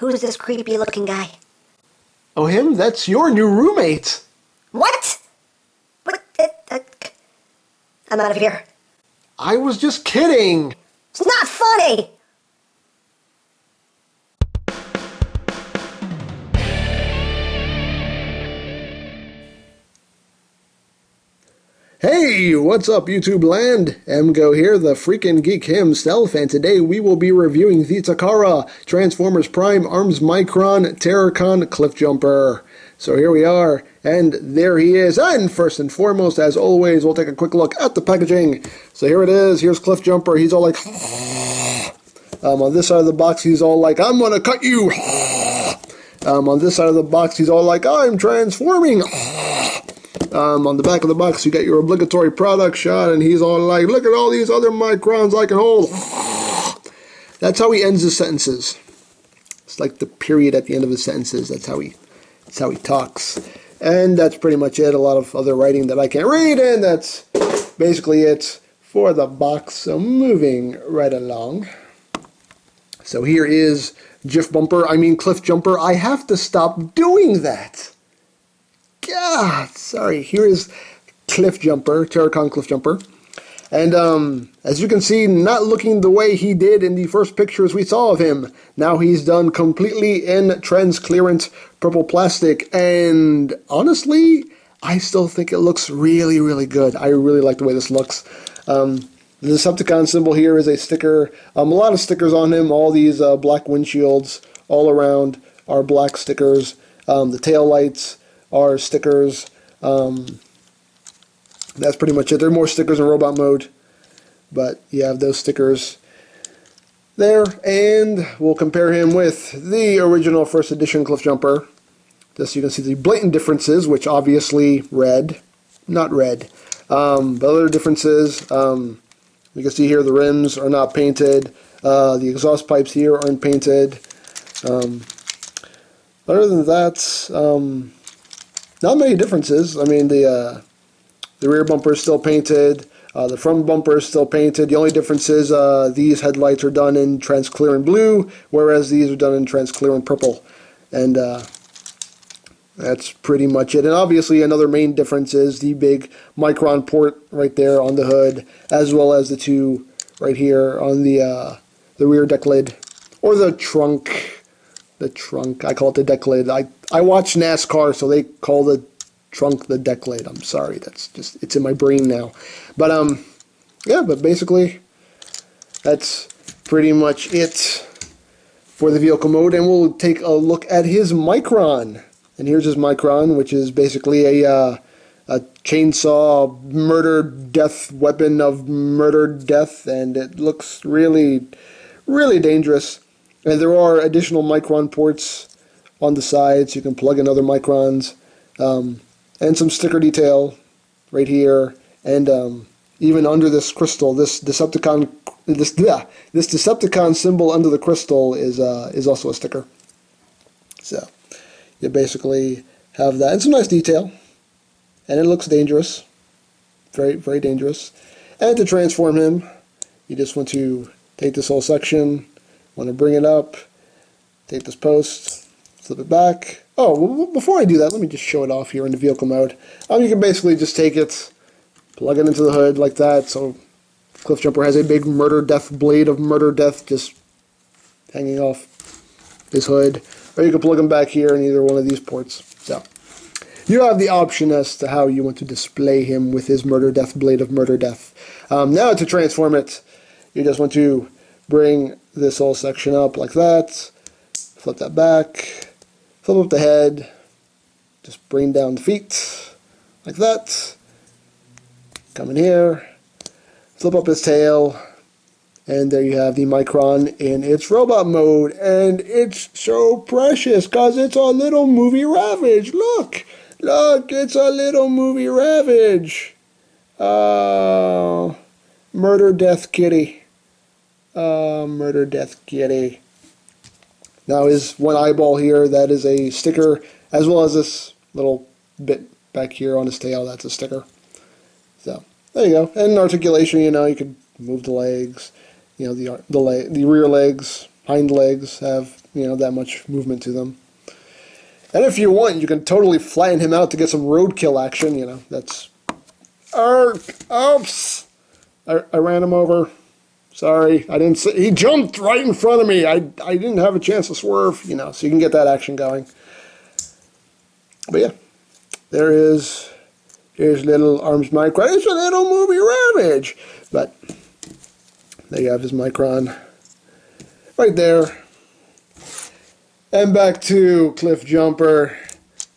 Who's this creepy-looking guy? Oh, him? That's your new roommate. What? What? I'm out of here. I was just kidding. It's not funny! Hey, what's up YouTube land? EmGo here, the freaking geek himself, and today we will be reviewing the Takara Transformers Prime Arms Micron TERRORCON CLIFFJUMPER. So here we are, and there he is. And first and foremost, as always, we'll take a quick look at the packaging. So here it is, here's CLIFFJUMPER, he's all like, on this side of the box he's all like, I'm gonna cut you. On this side of the box he's all like, I'm transforming. On the back of the box, you got your obligatory product shot, and he's all like, look at all these other microns I can hold. That's how he ends his sentences. It's like the period at the end of his sentences. That's how he talks. And that's pretty much it. A lot of other writing that I can't read, and that's basically it for the box. So moving right along. So here is CLIFFJUMPER. I have to stop doing that. God, sorry. Here is CLIFFJUMPER, TERRORCON CLIFFJUMPER. And as you can see, not looking the way he did in the first pictures we saw of him. Now he's done completely in transparent purple plastic. And honestly, I still think it looks really, really good. I really like the way this looks. The Decepticon symbol here is a sticker. A lot of stickers on him. All these black windshields all around are black stickers. The tail lights are stickers. That's pretty much it. There are more stickers in robot mode, but you have those stickers there. And we'll compare him with the original first edition CLIFFJUMPER, just so you can see the blatant differences, which obviously not red. But other differences, you can see here the rims are not painted. The exhaust pipes here aren't painted. Other than that, not many differences. I mean, the rear bumper is still painted. The front bumper is still painted. The only difference is these headlights are done in transparent blue, whereas these are done in transparent purple. And that's pretty much it. And obviously another main difference is the big Micron port right there on the hood, as well as the two right here on the rear deck lid, or the trunk. The trunk. I call it the deck lid. I watch NASCAR, so they call the trunk the deck lid. I'm sorry. That's just, it's in my brain now. But yeah, but basically that's pretty much it for the vehicle mode, and we'll take a look at his Micron. And here's his Micron, which is basically a chainsaw murder death weapon of murder death, and it looks really, really dangerous. And there are additional Micron ports on the sides. You can plug in other Microns, and some sticker detail right here, and even under this crystal, this Decepticon symbol under the crystal is also a sticker. So you basically have that, and some nice detail, and it looks dangerous, very, very dangerous. And to transform him, you just want to take this whole section. Want to bring it up, take this post, flip it back. Oh, well, before I do that, let me just show it off here in the vehicle mode. You can basically just take it, plug it into the hood like that. So CLIFFJUMPER has a big murder death blade of murder death just hanging off his hood. Or you can plug him back here in either one of these ports. So you have the option as to how you want to display him with his murder death blade of murder death. Now to transform it, you just want to bring this whole section up like that, flip that back, flip up the head, just bring down the feet like that, come in here, flip up his tail, and there you have the Micron in its robot mode. And it's so precious because it's a little movie Ravage. Look, it's a little movie Ravage. Murder death kitty. Murder death kitty. Now his one eyeball here, that is a sticker, as well as this little bit back here on his tail, that's a sticker. So there you go. And articulation, you could move the legs. The rear legs, hind legs have that much movement to them. And if you want, you can totally flatten him out to get some roadkill action. That's... Oops! I ran him over. Sorry, I didn't see. He jumped right in front of me. I didn't have a chance to swerve, so you can get that action going. But yeah, here's little Arms Micron. It's a little movie Ravage. But there you have his Micron right there. And back to Cliff Jumper.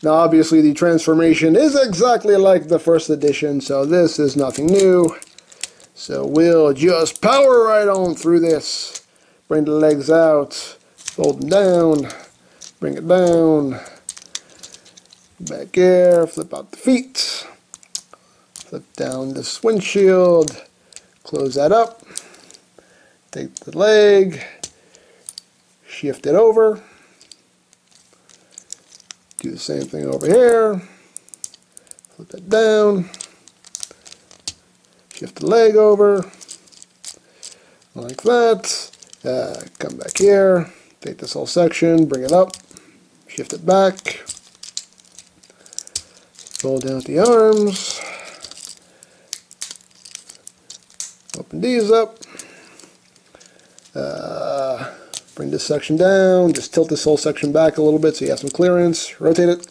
Now obviously the transformation is exactly like the first edition, so this is nothing new. So we'll just power right on through this. Bring the legs out, fold them down, bring it down, back here, flip out the feet, flip down this windshield, close that up, take the leg, shift it over, do the same thing over here, flip it down, shift the leg over, like that. Come back here, take this whole section, bring it up, shift it back, fold down the arms, open these up, bring this section down, just tilt this whole section back a little bit so you have some clearance, rotate it.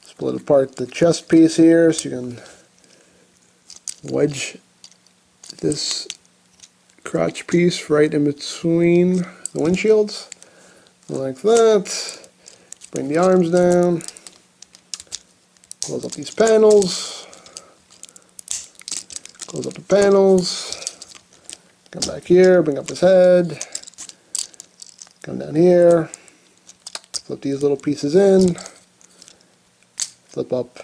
Split apart the chest piece here so you can wedge this crotch piece right in between the windshields, like that. Bring the arms down, close up these panels, close up the panels, come back here, bring up his head, come down here, flip these little pieces in, flip up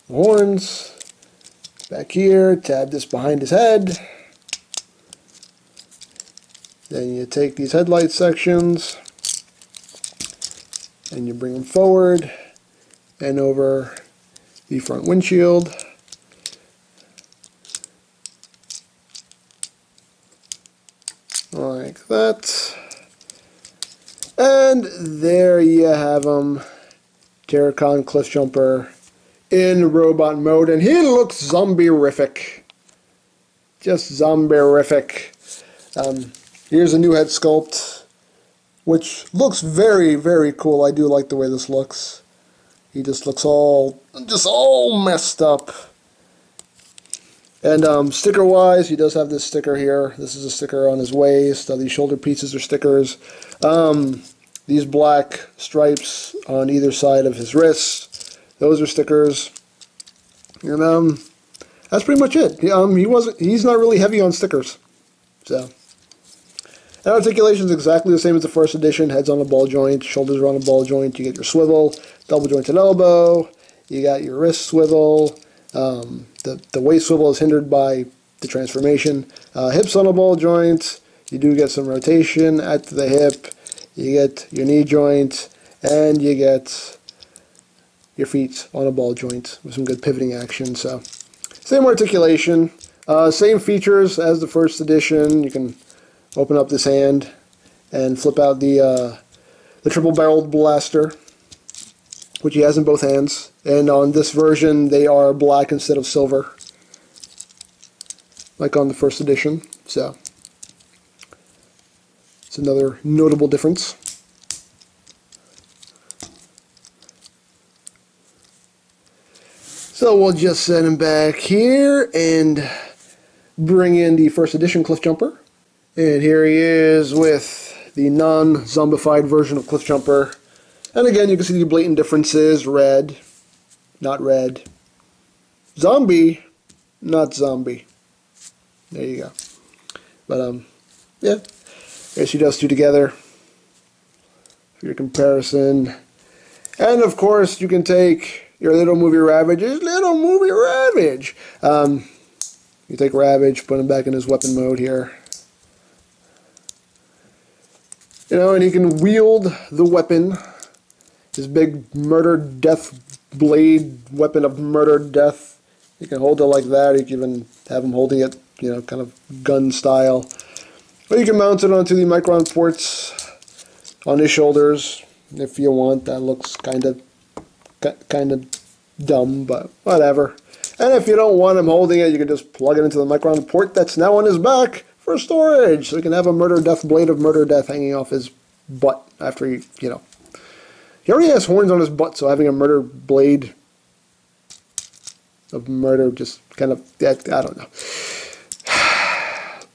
the horns, back here, tab this behind his head. Then you take these headlight sections and you bring them forward and over the front windshield. Like that. And there you have him. TERRORCON Cliffjumper in robot mode, and he looks zombie-rific. Just zombie-rific. Here's a new head sculpt, which looks very, very cool. I do like the way this looks. He just looks all messed up. And sticker-wise, he does have this sticker here. This is a sticker on his waist. These shoulder pieces are stickers. These black stripes on either side of his wrists, those are stickers. And that's pretty much it. He's not really heavy on stickers. So, and articulation is exactly the same as the first edition. Head's on a ball joint, shoulders are on a ball joint. You get your swivel, double jointed elbow. You got your wrist swivel. The waist swivel is hindered by the transformation. Hips on a ball joint. You do get some rotation at the hip. You get your knee joint, and you get your feet on a ball joint with some good pivoting action. So, same articulation, same features as the first edition. You can open up this hand and flip out the triple-barreled blaster, which he has in both hands. And on this version, they are black instead of silver, like on the first edition. So, it's another notable difference. So we'll just set him back here and bring in the first edition Cliffjumper. And here he is with the non-zombified version of Cliffjumper. And again, you can see the blatant differences. Red, not red. Zombie, not zombie. There you go. But, yeah. There's those two together for your comparison. And of course, you can take your little movie Ravage. You take Ravage, put him back in his weapon mode here. And he can wield the weapon, his big murder death blade weapon of murder death. You can hold it like that. You can even have him holding it, kind of gun style. But you can mount it onto the Micron ports on his shoulders if you want. That looks kind of dumb, but whatever. And if you don't want him holding it, you can just plug it into the Micron port that's now on his back for storage. So he can have a murder death blade of murder death hanging off his butt after he, you know. He already has horns on his butt, so having a murder blade of murder just kind of, I don't know.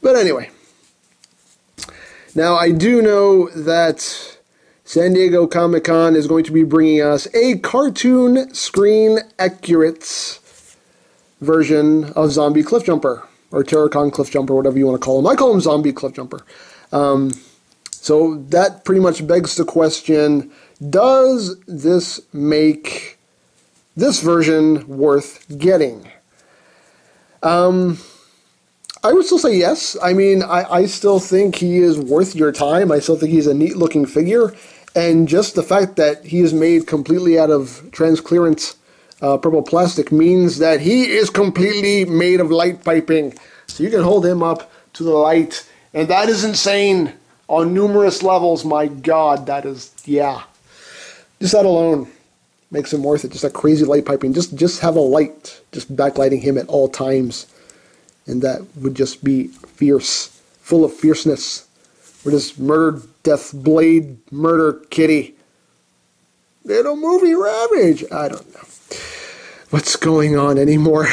But anyway. Now, I do know that San Diego Comic-Con is going to be bringing us a cartoon screen accurate version of Zombie Cliffjumper, or TERRORCON CLIFFJUMPER, whatever you want to call him. I call him Zombie Cliffjumper. So that pretty much begs the question, does this make this version worth getting? I would still say yes. I mean, I still think he is worth your time. I still think he's a neat-looking figure. And just the fact that he is made completely out of transparent purple plastic means that he is completely made of light piping. So you can hold him up to the light. And that is insane on numerous levels. My God, that is, yeah. Just that alone makes him worth it. Just that crazy light piping. Just have a light just backlighting him at all times. And that would just be fierce, full of fierceness. We're just murder, death, blade, murder, kitty. Little movie ravage. I don't know what's going on anymore.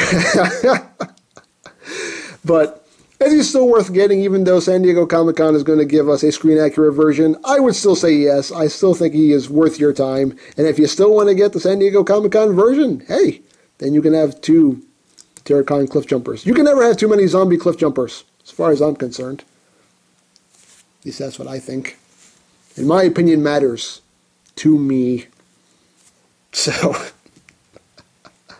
But is he still worth getting, even though San Diego Comic-Con is going to give us a screen-accurate version? I would still say yes. I still think he is worth your time. And if you still want to get the San Diego Comic-Con version, hey, then you can have two TERRORCON Cliffjumpers. You can never have too many zombie Cliffjumpers, as far as I'm concerned. At least that's what I think. And my opinion matters to me. So,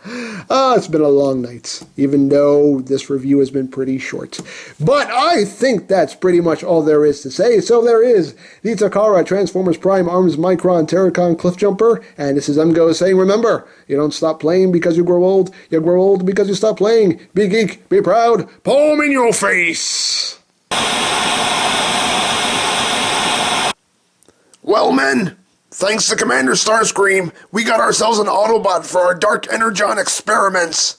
it's been a long night, even though this review has been pretty short. But I think that's pretty much all there is to say. So there is the Takara Transformers Prime Arms Micron TERRORCON Cliffjumper, and this is EmGo's saying, remember, you don't stop playing because you grow old because you stop playing. Be geek, be proud, palm in your face! Well, men, thanks to Commander Starscream, we got ourselves an Autobot for our Dark Energon experiments.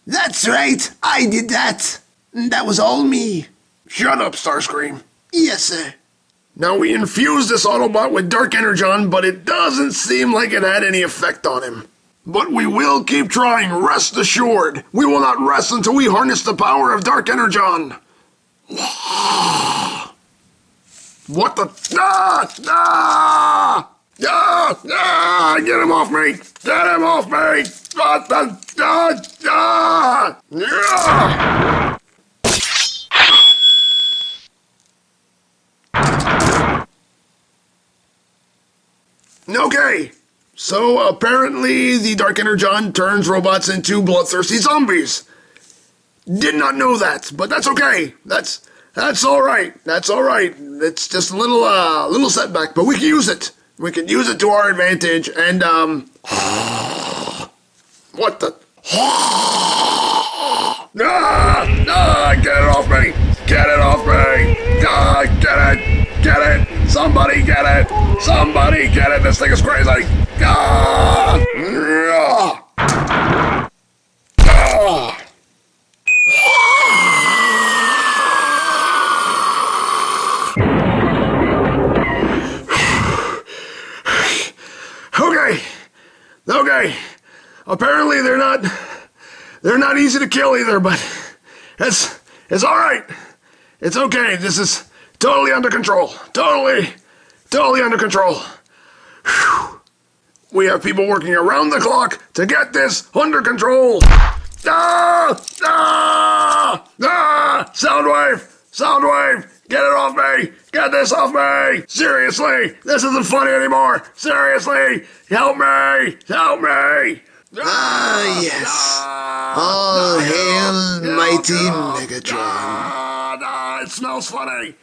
That's right, I did that. That was all me. Shut up, Starscream. Yes, sir. Now, we infused this Autobot with Dark Energon, but it doesn't seem like it had any effect on him. But we will keep trying, rest assured. We will not rest until we harness the power of Dark Energon. What the? Get him off me! Get him off me! Okay, so apparently the Dark Energon turns robots into bloodthirsty zombies. Did not know that, but that's okay. That's all right. That's all right. It's just a little setback, but we can use it. We can use it to our advantage. And what the? Get it off me! Get it off me! Get it! Somebody get it! Somebody get it! This thing is crazy! Okay. Apparently they're not easy to kill either, but it's all right. It's okay. This is totally under control. Totally under control. Whew. We have people working around the clock to get this under control. Soundwave, get it off me. Get this off me! Seriously, this isn't funny anymore! Seriously, help me! Ah, yes. All hail mighty Megatron. It smells funny!